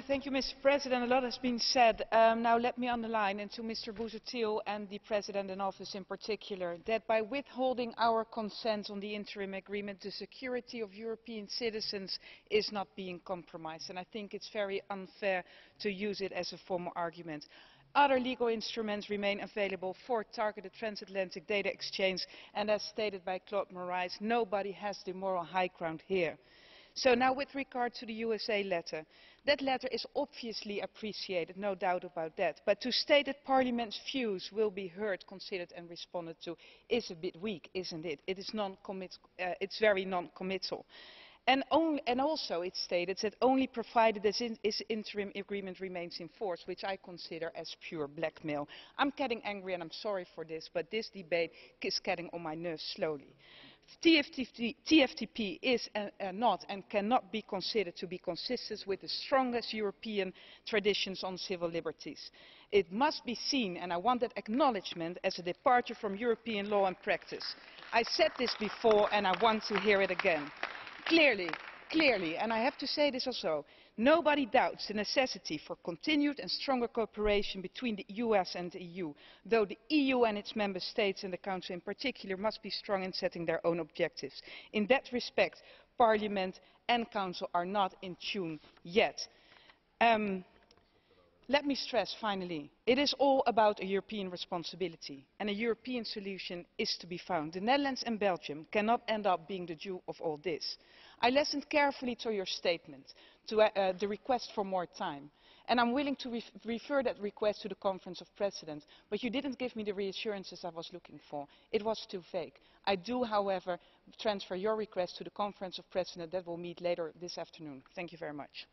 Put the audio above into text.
Thank you, Mr. President. A lot has been said. Now let me underline, and to Mr. Busuttil and the President in Office in particular, that by withholding our consent on the interim agreement, the security of European citizens is not being compromised. And I think it's very unfair to use it as a formal argument. Other legal instruments remain available for targeted transatlantic data exchange, and as stated by Claude Moraes, nobody has the moral high ground here. So now with regard to the USA letter, that letter is obviously appreciated, no doubt about that. But to state that Parliament's views will be heard, considered and responded to is a bit weak, isn't it? It's very non-committal. And also it stated that only provided this interim agreement remains in force, which I consider as pure blackmail. I'm getting angry and I'm sorry for this, but this debate is getting on my nerves slowly. TFTP is not and cannot be considered to be consistent with the strongest European traditions on civil liberties. It must be seen, and I want that acknowledgement, as a departure from European law and practice. I said this before and I want to hear it again. Clearly, and I have to say this also, nobody doubts the necessity for continued and stronger cooperation between the US and the EU, though the EU and its member states and the Council in particular must be strong in setting their own objectives. In that respect, Parliament and Council are not in tune yet. Let me stress finally, it is all about a European responsibility, and a European solution is to be found. The Netherlands and Belgium cannot end up being the Jew of all this. I listened carefully to your statement, to the request for more time, and I'm willing to refer that request to the Conference of Presidents, but you didn't give me the reassurances I was looking for. It was too vague. I do, however, transfer your request to the Conference of Presidents that will meet later this afternoon. Thank you very much.